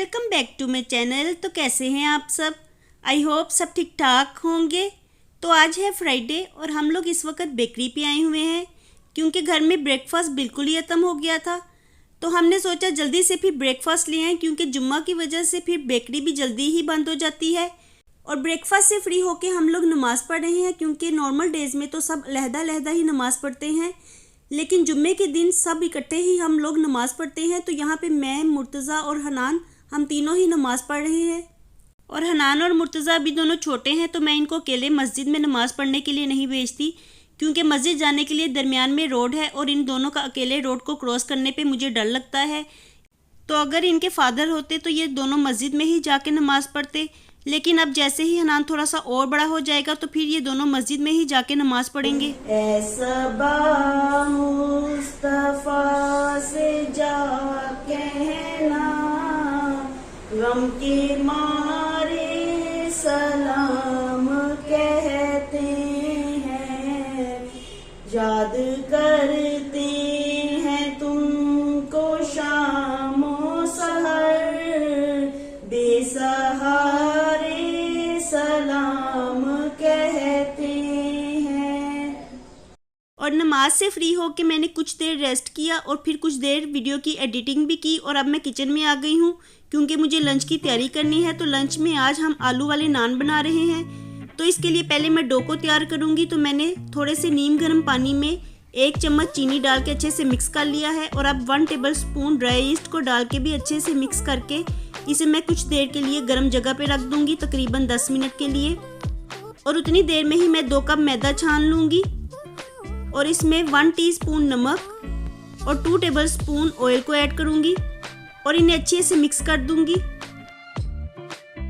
Welcome back to my channel. तो कैसे हैं आप सब? आई होप सब ठीक ठाक होंगे। तो आज है फ्राइडे और हम लोग इस वक्त बेकरी पे आए हुए हैं क्योंकि घर में ब्रेकफास्ट बिल्कुल ही ख़त्म हो गया था। तो हमने सोचा जल्दी से फिर ब्रेकफास्ट ले आएँ क्योंकि जुम्मा की वजह से फिर बेकरी भी जल्दी ही बंद हो जाती है। और ब्रेकफास्ट से फ्री होके हम लोग नमाज़ पढ़ रहे हैं क्योंकि नॉर्मल डेज़ में तो सब अलहदा ही नमाज़ पढ़ते हैं, लेकिन जुम्मे के दिन सब इकट्ठे ही हम लोग नमाज़ पढ़ते हैं। तो यहाँ पे मैं, मुर्तज़ा और हनान हम तीनों ही नमाज़ पढ़ रहे हैं। और हनान और मुर्तज़ा अभी दोनों छोटे हैं तो मैं इनको अकेले मस्जिद में नमाज़ पढ़ने के लिए नहीं भेजती क्योंकि मस्जिद जाने के लिए दरमियान में रोड है और इन दोनों का अकेले रोड को क्रॉस करने पे मुझे डर लगता है। तो अगर इनके फादर होते तो ये दोनों मस्जिद में ही जाके नमाज़ पढ़ते, लेकिन अब जैसे ही हनान थोड़ा सा और बड़ा हो जाएगा तो फिर ये दोनों मस्जिद में ही जाके नमाज़ पढ़ेंगे। मुस्तफा से जा कहना गम के मारे सलाम कहते हैं, याद करते हैं तुमको शामो सहर, बेसहारे सलाम कहते हैं। और नमाज से फ्री होके मैंने कुछ देर रेस्ट किया और फिर कुछ देर वीडियो की एडिटिंग भी की और अब मैं किचन में आ गई हूँ क्योंकि मुझे लंच की तैयारी करनी है। तो लंच में आज हम आलू वाले नान बना रहे हैं। तो इसके लिए पहले मैं डो को तैयार करूँगी। तो मैंने थोड़े से नीम गर्म पानी में 1 चम्मच चीनी डाल के अच्छे से मिक्स कर लिया है और अब 1 टेबल स्पून ड्राई ईस्ट को डाल के भी अच्छे से मिक्स करके इसे मैं कुछ देर के लिए गर्म जगह पे रख दूँगी, तकरीबन 10 मिनट के लिए। और उतनी देर में ही मैं 2 कप मैदा छान लूँगी और इसमें 1 टीस्पून नमक और 2 टेबल स्पून ऑयल को ऐड करूँगी और इन्हें अच्छे से मिक्स कर दूँगी।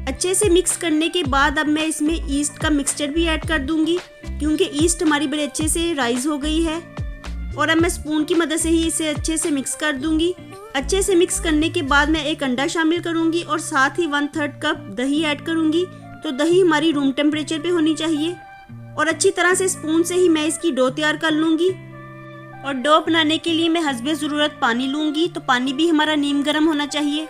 अच्छे से मिक्स करने के बाद अब मैं इसमें ईस्ट का मिक्सचर भी ऐड कर दूँगी क्योंकि ईस्ट हमारी बड़े अच्छे से राइज हो गई है। और अब मैं स्पून की मदद से ही इसे अच्छे से मिक्स कर दूँगी। अच्छे से मिक्स करने के बाद मैं 1 अंडा शामिल करूँगी और साथ ही 1/3 कप दही ऐड करूँगी। तो दही हमारी रूम टेम्परेचर पे होनी चाहिए और अच्छी तरह से स्पून से ही मैं इसकी डो तैयार कर लूँगी। और डो बनाने के लिए मैं हस्बे ज़रूरत पानी लूँगी, तो पानी भी हमारा नीम गर्म होना चाहिए।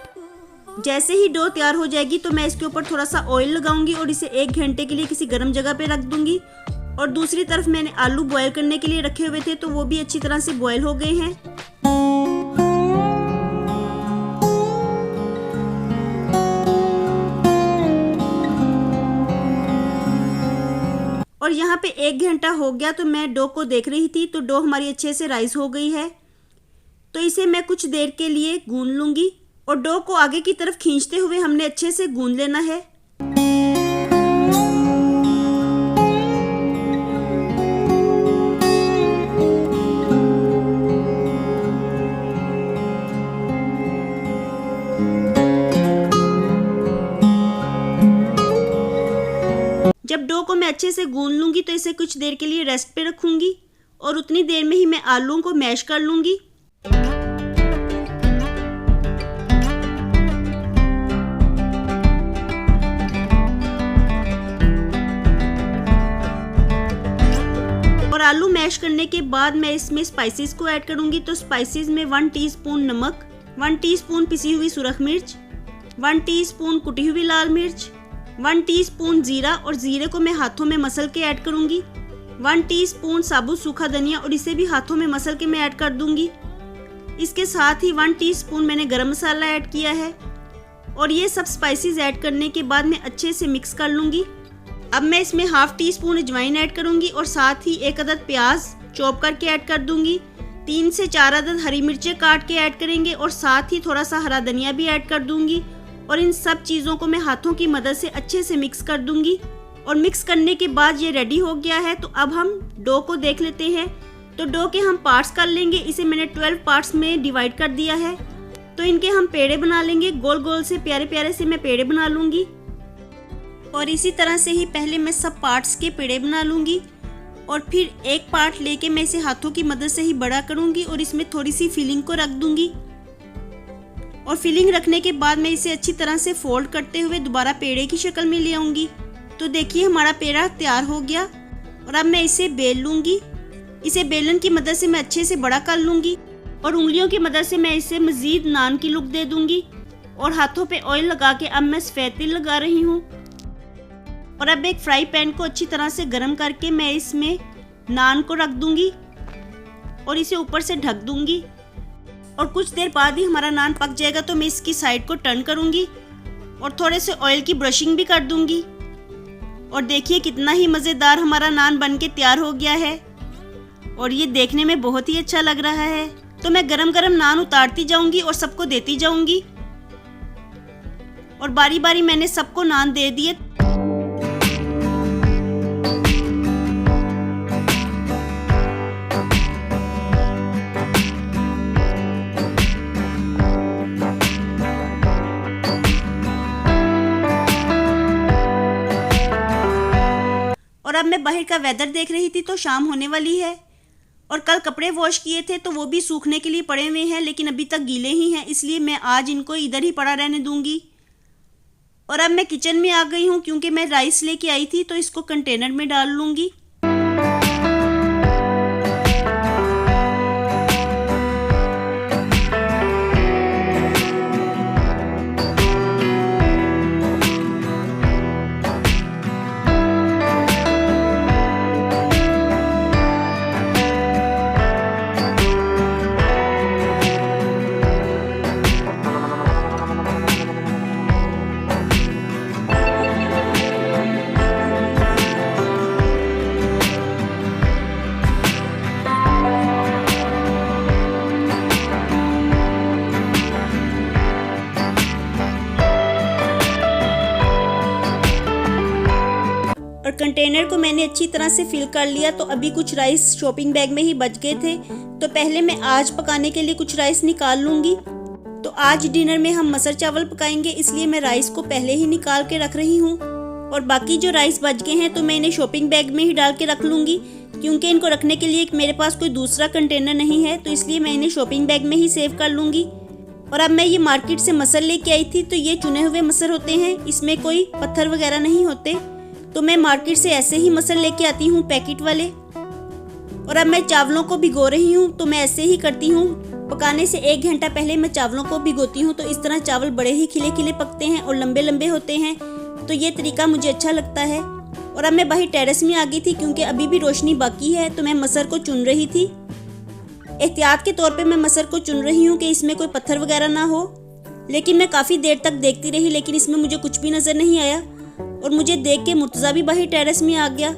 जैसे ही डो तैयार हो जाएगी तो मैं इसके ऊपर थोड़ा सा ऑयल लगाऊंगी और इसे 1 घंटे के लिए किसी गर्म जगह पे रख दूँगी। और दूसरी तरफ मैंने आलू बॉयल करने के लिए रखे हुए थे तो वो भी अच्छी तरह से बॉयल हो गए हैं। और यहाँ पे 1 घंटा हो गया तो मैं डो को देख रही थी तो डो हमारी अच्छे से राइस हो गई है। तो इसे मैं कुछ देर के लिए गूंद लूँगी और डो को आगे की तरफ खींचते हुए हमने अच्छे से गूंद लेना है। जब डो को मैं अच्छे से गूंद लूँगी तो इसे कुछ देर के लिए रेस्ट पे रखूँगी और उतनी देर में ही मैं आलूओं को मैश कर लूँगी। और आलू मैश करने के बाद मैं इसमें स्पाइसेस को ऐड करूँगी। तो स्पाइसेस में 1 टीस्पून नमक, 1 टीस्पून पिसी हुई सुरख मिर्च, 1 टीस्पून कुटी हुई लाल मिर्च, 1 टीस्पून जीरा और जीरे को मैं हाथों में मसल के ऐड करूंगी। 1 टीस्पून साबुत सूखा धनिया और इसे भी हाथों में मसल के मैं ऐड कर दूंगी। इसके साथ ही 1 टीस्पून मैंने गरम मसाला ऐड किया है और ये सब स्पाइसेस ऐड करने के बाद मैं अच्छे से मिक्स कर लूँगी। अब मैं इसमें 1/2 टीस्पून अजवाइन ऐड करूँगी और साथ ही 1 अदद प्याज चॉप करके ऐड कर दूँगी। 3 से 4 अदद हरी मिर्चें काट के ऐड करेंगे और साथ ही थोड़ा सा हरा धनिया भी ऐड कर दूँगी। और इन सब चीज़ों को मैं हाथों की मदद से अच्छे से मिक्स कर दूंगी। और मिक्स करने के बाद ये रेडी हो गया है। तो अब हम डो को देख लेते हैं। तो डो के हम पार्ट्स कर लेंगे। इसे मैंने 12 पार्ट्स में डिवाइड कर दिया है। तो इनके हम पेड़े बना लेंगे। गोल गोल से प्यारे प्यारे से मैं पेड़े बना लूँगी और इसी तरह से ही पहले मैं सब पार्ट्स के पेड़े बना लूँगी और फिर एक पार्ट लेके मैं इसे हाथों की मदद से ही बड़ा करूँगी और इसमें थोड़ी सी फिलिंग को रख दूँगी। और फिलिंग रखने के बाद मैं इसे अच्छी तरह से फोल्ड करते हुए दोबारा पेड़े की शक्ल में ले आऊँगी। तो देखिए हमारा पेड़ा तैयार हो गया और अब मैं इसे बेल लूँगी। इसे बेलन की मदद से मैं अच्छे से बड़ा कर लूँगी और उंगलियों की मदद से मैं इसे मज़ीद नान की लुक दे दूँगी। और हाथों पे ऑयल लगा के अब मैं सफ़ेद तिल लगा रही हूँ। और अब एक फ्राई पैन को अच्छी तरह से गर्म करके मैं इसमें नान को रख दूंगी और इसे ऊपर से ढक दूंगी। और कुछ देर बाद ही हमारा नान पक जाएगा तो मैं इसकी साइड को टर्न करूंगी और थोड़े से ऑयल की ब्रशिंग भी कर दूंगी। और देखिए कितना ही मज़ेदार हमारा नान बन के तैयार हो गया है और ये देखने में बहुत ही अच्छा लग रहा है। तो मैं गरम गरम नान उतारती जाऊंगी और सबको देती जाऊंगी और बारी बारी मैंने सबको नान दे दिए। और अब मैं बाहर का वेदर देख रही थी तो शाम होने वाली है और कल कपड़े वॉश किए थे तो वो भी सूखने के लिए पड़े हुए हैं, लेकिन अभी तक गीले ही हैं, इसलिए मैं आज इनको इधर ही पड़ा रहने दूंगी। और अब मैं किचन में आ गई हूँ क्योंकि मैं राइस लेके आई थी तो इसको कंटेनर में डाल लूँगी। और कंटेनर को मैंने अच्छी तरह से फिल कर लिया। तो अभी कुछ राइस शॉपिंग बैग में ही बच गए थे तो पहले मैं आज पकाने के लिए कुछ राइस निकाल लूँगी। तो आज डिनर में हम मसर चावल पकाएंगे, इसलिए मैं राइस को पहले ही निकाल के रख रही हूँ। और बाकी जो राइस बच गए हैं तो मैं इन्हें शॉपिंग बैग में ही डाल के रख लूँगी क्योंकि इनको रखने के लिए मेरे पास कोई दूसरा कंटेनर नहीं है, तो इसलिए मैं इन्हें शॉपिंग बैग में ही सेव कर लूँगी। और अब मैं ये मार्केट से मसर लेके आई थी तो ये चुने हुए मसर होते हैं, इसमें कोई पत्थर वगैरह नहीं होते। तो मैं मार्केट से ऐसे ही मसर लेके आती हूँ पैकेट वाले। और अब मैं चावलों को भिगो रही हूँ तो मैं ऐसे ही करती हूँ, पकाने से 1 घंटा पहले मैं चावलों को भिगोती हूँ तो इस तरह चावल बड़े ही खिले खिले पकते हैं और लंबे लंबे होते हैं। तो ये तरीका मुझे अच्छा लगता है। और अब मैं बाहर टेरेस में आ गई थी क्योंकि अभी भी रोशनी बाकी है तो मैं मसर को चुन रही थी। एहतियात के तौर पे मैं मसर को चुन रही हूँ कि इसमें कोई पत्थर वगैरह ना हो, लेकिन मैं काफ़ी देर तक देखती रही लेकिन इसमें मुझे कुछ भी नज़र नहीं आया। और मुझे देख के मुर्तज़ा भी बाहर टेरेस में आ गया।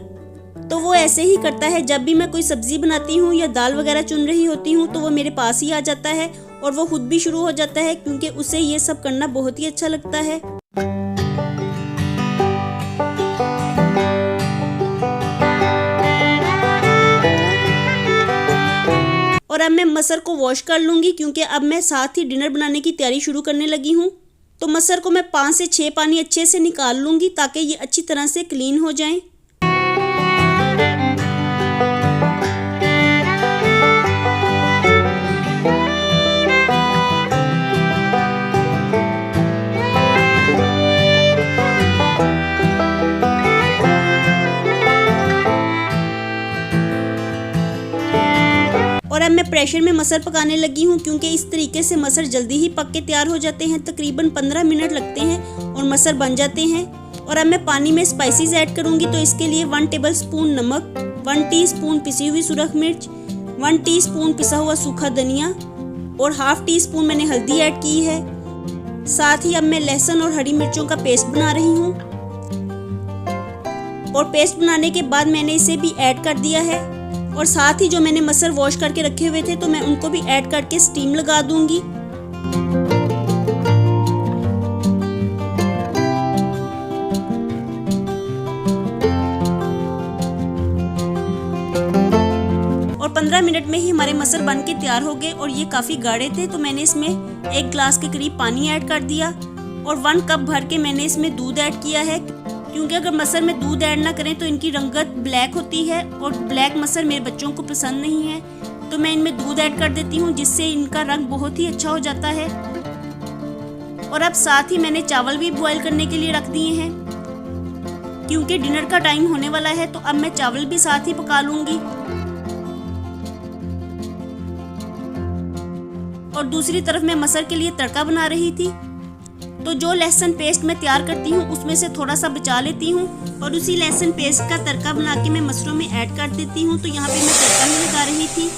तो वो ऐसे ही करता है, जब भी मैं कोई सब्ज़ी बनाती हूँ या दाल वगैरह चुन रही होती हूँ तो वो मेरे पास ही आ जाता है और वो खुद भी शुरू हो जाता है क्योंकि उसे ये सब करना बहुत ही अच्छा लगता है। और अब मैं मसर को वॉश कर लूँगी क्योंकि अब मैं साथ ही डिनर बनाने की तैयारी शुरू करने लगी हूँ। तो मसर को मैं 5 से 6 पानी अच्छे से निकाल लूँगी ताकि ये अच्छी तरह से क्लीन हो जाएं। और अब मैं प्रेशर में मसर पकाने लगी हूँ क्योंकि इस तरीके से मसर जल्दी ही पक के तैयार हो जाते हैं। तकरीबन 15 मिनट लगते हैं और मसर बन जाते हैं। और अब मैं पानी में स्पाइसेस ऐड करूँगी तो इसके लिए 1 टेबलस्पून नमक, 1 टीस्पून पिसी हुई सुरख मिर्च, 1 टीस्पून पिसा हुआ सूखा धनिया और ½ टीस्पून मैंने हल्दी ऐड की है। साथ ही अब मैं लहसुन और हरी मिर्चों का पेस्ट बना रही हूँ और पेस्ट बनाने के बाद मैंने इसे भी ऐड कर दिया है। और साथ ही जो मैंने मसर वॉश करके रखे हुए थे तो मैं उनको भी ऐड करके स्टीम लगा दूंगी। और 15 मिनट में ही हमारे मसर बन के तैयार हो गए और ये काफ़ी गाढ़े थे तो मैंने इसमें 1 गिलास के करीब पानी ऐड कर दिया और 1 कप भर के मैंने इसमें दूध ऐड किया है क्योंकि अगर मसर में दूध ऐड ना करें तो इनकी रंगत ब्लैक होती है और ब्लैक मसर मेरे बच्चों को पसंद नहीं है। तो मैं इनमें दूध ऐड कर देती हूँ जिससे इनका रंग बहुत ही अच्छा हो जाता है। और अब साथ ही मैंने चावल भी बॉईल करने के लिए रख दिए हैं क्योंकि डिनर का टाइम होने वाला है। तो अब मैं चावल भी साथ ही पका लूँगी। और दूसरी तरफ मैं मसर के लिए तड़का बना रही थी। तो जो लहसुन पेस्ट मैं तैयार करती हूँ उसमें से थोड़ा सा बचा लेती हूँ और उसी लहसुन पेस्ट का तड़का बना के मैं मसरों में ऐड कर देती हूँ। तो यहाँ पे मैं तड़का ही लगा रही थी।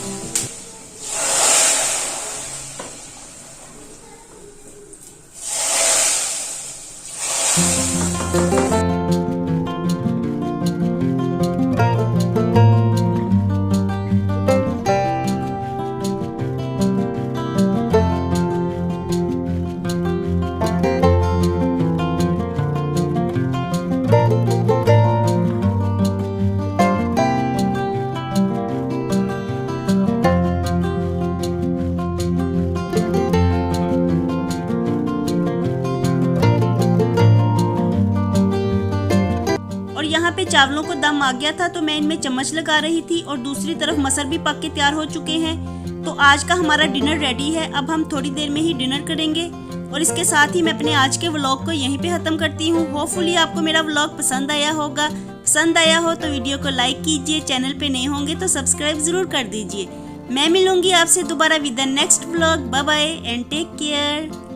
और यहाँ पे चावलों को दम आ गया था तो मैं इनमें चम्मच लगा रही थी और दूसरी तरफ मसर भी पक के तैयार हो चुके हैं। तो आज का हमारा डिनर रेडी है। अब हम थोड़ी देर में ही डिनर करेंगे और इसके साथ ही मैं अपने आज के व्लॉग को यहीं पे ख़त्म करती हूँ। होपफुली आपको मेरा व्लॉग पसंद आया होगा। पसंद आया हो तो वीडियो को लाइक कीजिए, चैनल पे नए होंगे तो सब्सक्राइब ज़रूर कर दीजिए। मैं मिलूंगी आपसे दोबारा with the next vlog. Bye bye and take care.